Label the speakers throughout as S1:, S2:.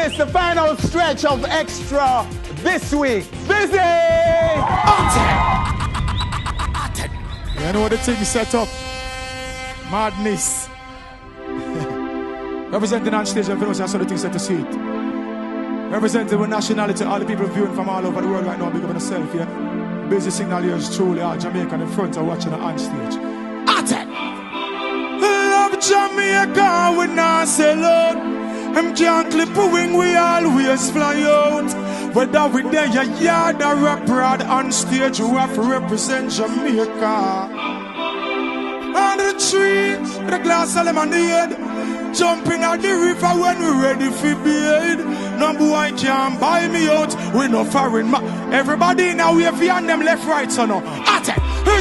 S1: this, the final stretch of Extra this week. Busy!
S2: You know what the thing is set up? Madness. Representing on stage and films, I saw the thing set to see it. Representing with nationality, all the people viewing from all over the world right now, big up on yourself, yeah? Busy signal here is truly all Jamaica in front of watching on stage. Attack! Love Jamaica, we not sell out. Them can't clip a wing, we always fly out. Whether we there, your yard or abroad on stage, you have to represent Jamaica. On the tree, with a glass of lemonade, jumping out the river when we ready for bed. No boy can't buy me out, we no foreign man. Everybody now we have on them left, right, so no. Attack!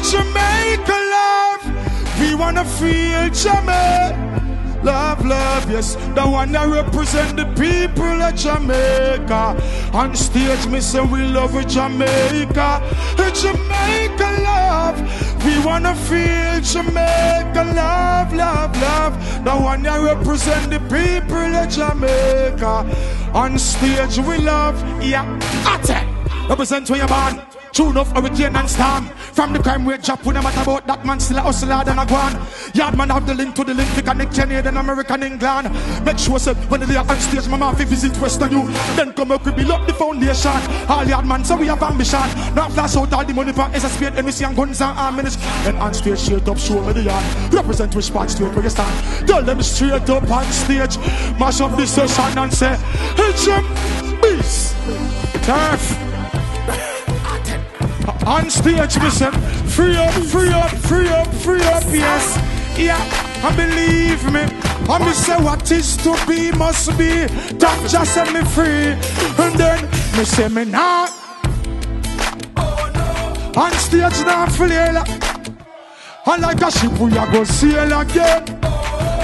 S2: Jamaica love, we wanna feel Jamaica. Love, love, yes, the one that represent the people of Jamaica. On stage, me say we love Jamaica. Jamaica love, we wanna feel Jamaica. Love, love, love, the one that represent the people of Jamaica. On stage, we love, yeah, attack. Represent where you're born. Tune off hurricane and storm. From the crime rate drop, we no matter about that man still a hustler than a guan. Yardman have the link to the link, we connect Canadian, American, England. Make sure say when they are on stage, my man fi visit Western you. Then come up, we build up the foundation. All yardman, so we have ambition. Now flash out all the money for SSP, MC and guns and armies. Then on stage, straight up, show me the yard. Represent which part straight where you stand. Tell them straight up on stage. Mash up the session and say, hey Jim, peace, turf. On stage, listen, free up, free up, free up, free up, yes. Yeah, and believe me, I me say what is to be must be. That just set me free. And then me say me nah. On stage now flail. And like a ship we a go sail again.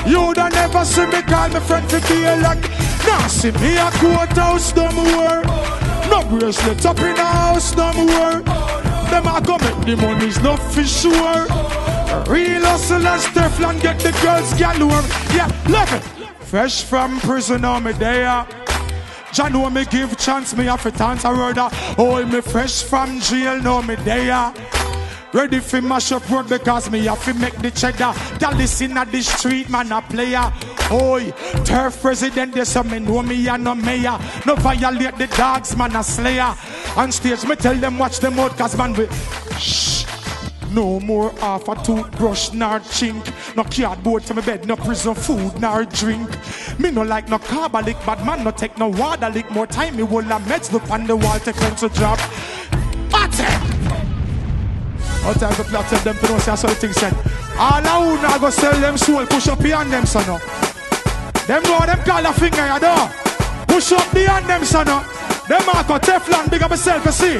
S2: You don't never see me call me friend to be like. Now see me a courthouse, don't worry. No bracelet up in the house, don't worry. Them a go make the money's not for sure. Real hustlers, Teflon get the girls galore. Yeah, look it. Fresh from prison, on me there. Jah know me give chance, me have a dance a word. Oh, me fresh from jail, know me there. Ready for mash up road because me have to make the cheddar. Y'all listen at the street, man, a player. Oi, turf president, they say me know me and no mayor. No violate the dogs, man, a slayer. On stage, me tell them watch them out, cause man, we shh. No more half a toothbrush, nor chink. No cardboard to my bed, no prison food, nor drink. Me no like no carbolic, but man no take no water lick. More time me will have meds up on the wall, take them to job. Attack! All time to plot tell them to know say I saw the thing said. All I who now go sell them soul, push up behind them son no. Them know them call a finger you know. Push up behind them son no. Them mark a Teflon, big up yourself you see.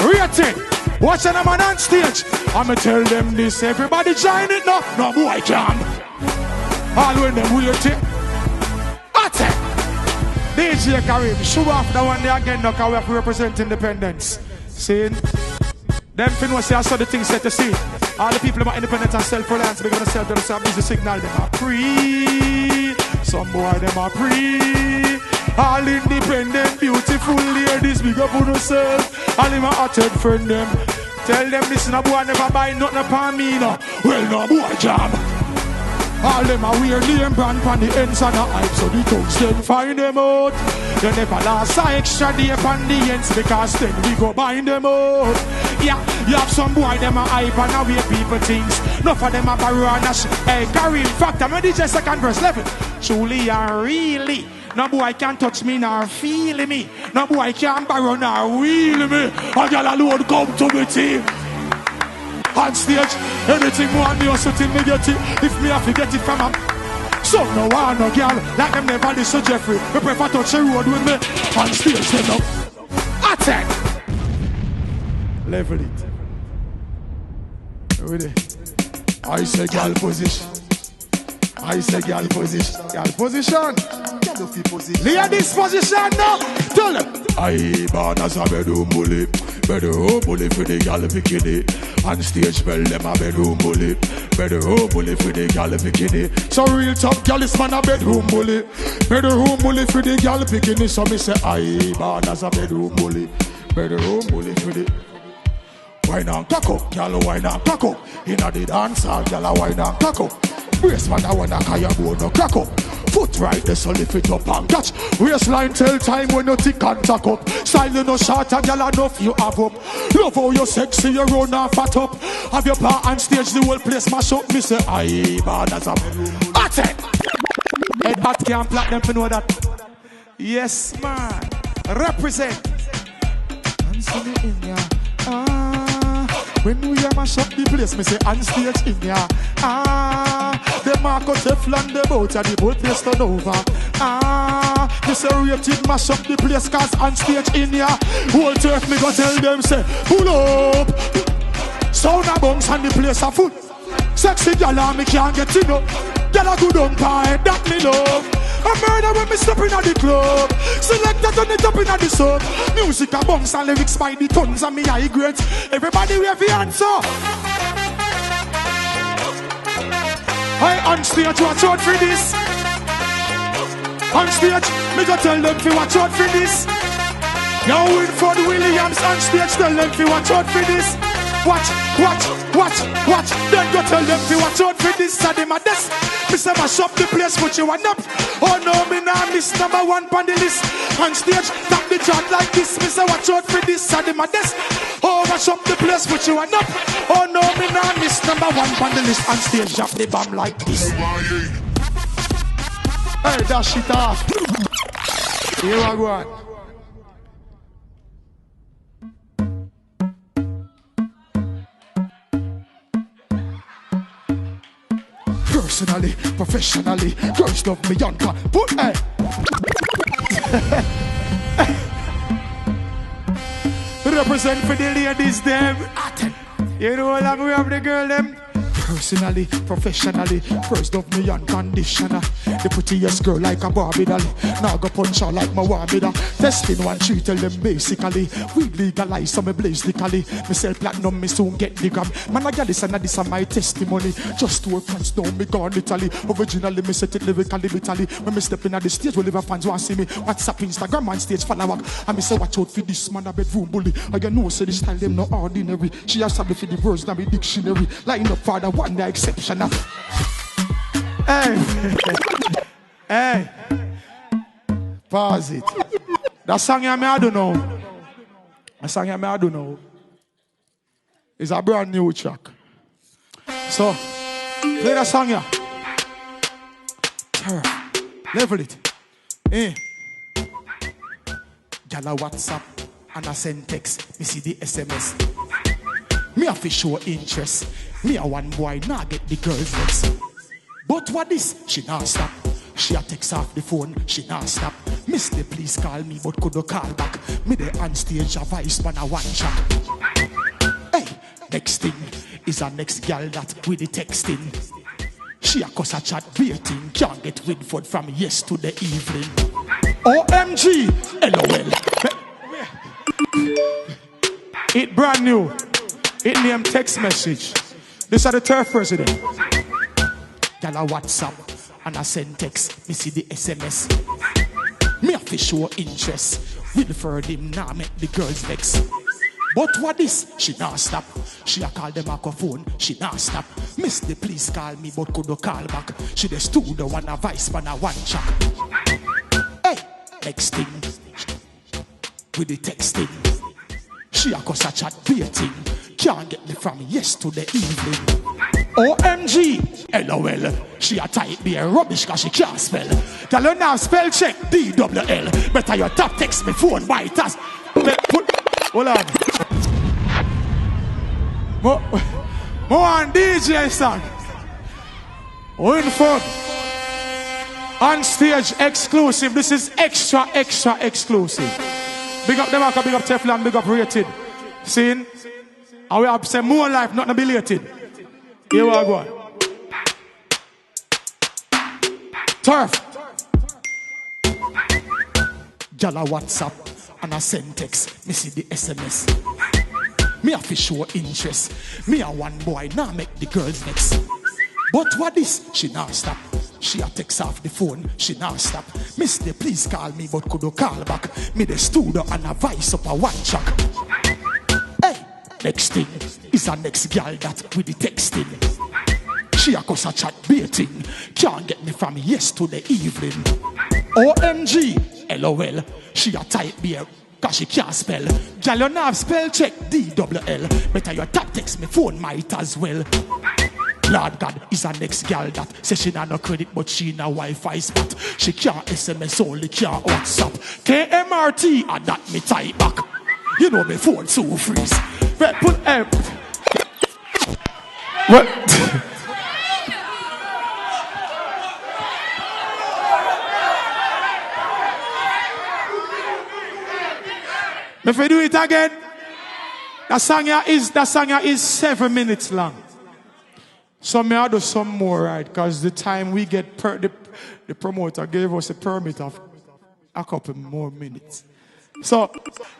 S2: Rate it. Watch them man on stage. I'ma tell them this, everybody join it now. No boy can. All when them wait it. Attack. DJ Karim, show off the one day again now cause we have to represent independence. See? Them fin was say I saw the thing set to see. All the people about independence and self-reliance because themselves them say busy signal them are pre. Some boy them are pre. All independent, beautiful ladies, big up on yourself. All them are hot friend them. Tell them this no boy never buy nothing upon me no. Well no boy jam. All them are weird name brand pan the ends and the hype, so the thugs them find them out. They never last a extra day upon the ends because then we go bind them out. Yeah, you have some boy them a hype and a way people things. Enough of them a borrow and a hey, Karim, fact, I'm DJ second verse 11. Truly and really, no boy can touch me nor feel me. No boy can borrow nor wheel me. A girl alone come to me team. On stage, anything more me or something me get it. If me have to get it from a so no one no girl like them never listen Jeffrey. We prefer touch the road with me. On stage, them up. Attack. Level it. Ready? I say girl position. I say girl position. Girl position. Ladies position now. Tell them. I born as a bedroom bully. Bedroom bully for the gal bikini. On stage, well, them a bedroom bully. Bedroom bully for the gal bikini. So real top gal is man a bedroom bully. Bedroom bully for the gal bikini. So me say, I born as a bedroom bully. Bedroom bully for the. Wine and cock up, gal wine and cock up. Inna the dance hall, gal wine and cock up. Brace man a wanna carry a bone no crack up. Foot right there so lift it up and catch. Waistline tell time when you tick and tack up. Style you no short and gal enough you have up. Love how you sexy you run and fat up. Have your part on stage the whole place mash up. Me say aye bad as a hot it. Head hot can't black them to know that. Yes man. Represent. And see me in ya. When we mash up the place, me say on stage in ya. The Marco Teflon, the boat and the whole place turn over. Me say rated mash up the place, cause on stage in ya. Whole turf me go tell them say, pull up. Sound a bounce and the place a full. Sexy gyal me can't get enough. Gyal a good umpire, that me love. A murder when me step in at the club. Selector turn it up in at the sub. Music a bounce and lyrics by the tons and me high grades. Everybody we have the answer. I on stage watch out for this. On stage, me go tell them to watch out for this. Now Winford Williams on stage, tell them to watch out for this. Watch. Then go tell them to watch out for this. So them a desk. Me say mash up the place, put you one up. Oh no, me nah miss number one on the list. On stage, tap the chart like this. Me say watch out for this. So them a desk. Oh, mash up the place, put you one up. Oh no, me nah miss number one on the list. On stage, drop the bomb like this. Hey, dash it off. Here I go on. Personally, professionally, girls love me young. Put hey. Represent for the ladies them. You know how long we have the girl them. Personally, professionally, first love me unconditional. The prettiest girl like a Barbie doll. Now go punch her like my Wabida. Testing 1 3 tell them basically. We legalize so me blaze legally. Me sell platinum, me soon get the gram. Man I got this and this is my testimony. Just 2 fans down me gone Italy. Originally me set it lyrically Italy. When me step in at the stage, well, if fans want to see me. WhatsApp, Instagram, and stage follow up. And me say watch out for this man a bedroom bully. I you know say this style them no ordinary. She has sably for the words now me dictionary. Line up for the one the exceptional. Hey, pause it. That song here me I don't know. That song here me I don't know. It's a brand new track. So play that song here. Level it. Gala WhatsApp and I send text. Me see the SMS. Me have to show interest. Me a one boy, nah get the girls next. But what this? She not stop. She a text off the phone, she not stop. Mister, please call me, but could you call back? Me the on stage, a voice man a one shot. Hey, next thing is a next girl that with the texting. She a cuss a chat waiting, can't get Winford from yes to the evening. OMG, LOL. It brand new. It name text message. This are the turf president. Gala WhatsApp and I send text. Me see the SMS. Me have to show interest. Wilford him now make the girls vex. But what this? She not stop. She a call the microphone. She not stop. Mister, please call me, but could you call back? She the studio one a vice man a one track. Hey, next thing with the texting. She a cause a chat waiting. Can't get me from yes to the evening. OMG, LOL. She a type there rubbish cause she can't spell. Tell her now spell check DWL. Better your top text me phone white as. Hold on. More on DJ song. Winford. On stage exclusive. This is extra exclusive. Big up them, big up Teflon, big up Rated. Seen? And we have some more life, not belated. Here we go. Turf. Gala WhatsApp and I send text. Me see the SMS. Me have to show interest. Me a one boy, now make the girls vex. But what this? She now stop. She a text off the phone, she now stop. Mister, please call me, but could you call back? Me the studio and a voice up a one track. Hey, next thing is a next girl that with the texting. She a cause a chat baiting. Can't get me from yesterday evening. OMG, LOL. She a type beer, cause she can't spell. Girl, you now have spell check, DWL. Better your tap text me phone might as well. Lord God is a next girl that says she not no credit but she na Wi-Fi spot. She can't SMS only can't WhatsApp. KMRT and that me type back. You know me phone so freeze. But put what? If we do it again, that song here is 7 minutes long. So may I do some more, right? Because the time we get the promoter gave us a permit of a couple more minutes. So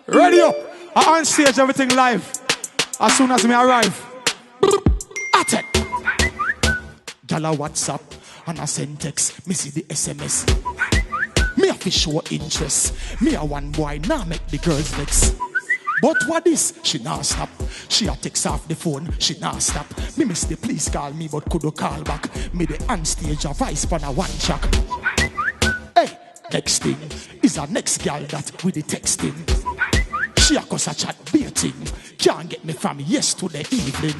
S2: ready up, on stage, everything live. As soon as me arrive, at it. Gala WhatsApp and I send text. Me see the SMS. Me have to show interest. Me a one boy, now make the girls vex. But what is? She now stop. She a text off the phone, she now stop. Me mister, please call me, but could you call back? Me the on stage a voice for a one track. Hey, next thing is a next girl that with the texting. She a cause a chat baiting. Can't get me from yesterday evening.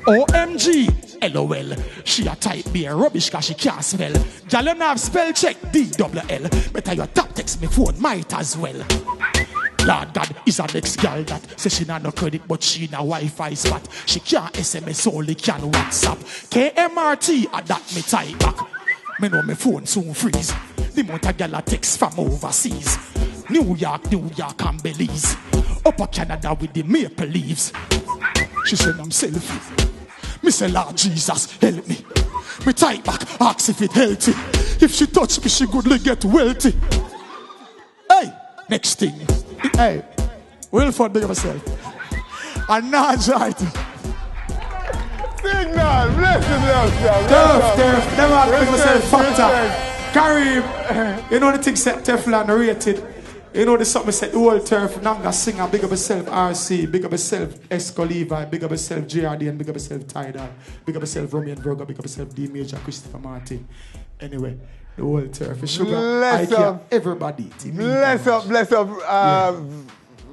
S2: OMG, LOL. She a type be a rubbish cause she can't spell. Girl, you have spell check, DWL. Better your tap text me phone might as well. Lord God is a next girl that says she not no credit but she na Wi-Fi spot. She can't SMS only can WhatsApp. KMRT and that me type back. Me know me phone soon freeze. The amount of girl a text from overseas. New York and Belize. Upper Canada with the maple leaves. She said I'm selfie. Me say Lord Jesus help me. Me type back ask if it healthy. If she touch me she goodly get wealthy. Hey, next thing. Hey, Wilford, big of yourself. And now right.
S1: Signal, bless him,
S2: Turf, never big of yourself, factor. Kareem, you know the thing said Teflon rated. You know the something said the whole Turf, Nanga Singer, big of yourself, RC, big of yourself, Esco Levi, big of yourself, JRD, and big of yourself, Tidal, big of yourself, Romy and Virgo, big of yourself, D Major, Christopher Martin. Anyway. The whole Turf, sugar, bless up, everybody.
S1: Bless up,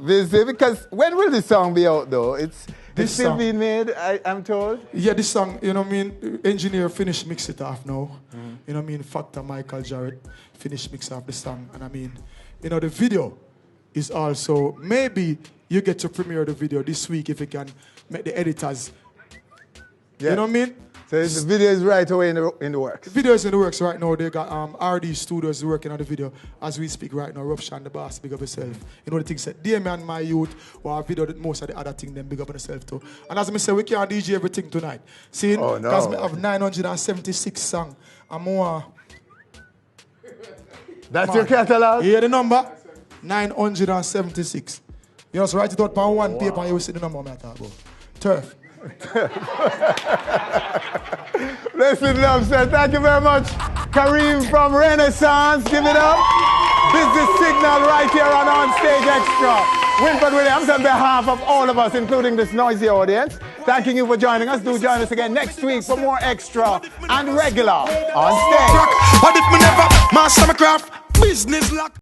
S1: Vizzy, because when will this song be out though? It's still being made, I'm told. Yeah, this song, you know what I mean, engineer finished mix it off now. You know what I mean, Factor Michael Jarrett finished mix off the song. And I mean, you know, the video is also, maybe you get to premiere the video this week if you can make the editors. Yeah. You know what I mean? So the video is right away in the works.
S2: The video is in the works right now. They got RD Studios working on the video as we speak right now. Rupshan the boss, big up yourself. You know the thing said, Damian, my youth, or video that most of the other thing, then big up on yourself too. And as I say, we can't DJ everything tonight. See, because we have 976 songs. And more.
S1: That's your catalog?
S2: You hear the number? 976. You just write it out on one paper and you will see the number I'm talking about. Turf.
S1: Listen, love, sir. Thank you very much. Kareem from Renaissance. Give it up. This is Signal right here on Stage Extra. Winford Williams, on behalf of all of us, including this noisy audience, thanking you for joining us. Do join us again next week for more Extra and Regular on Stage.
S2: But if me never master my craft, business lock.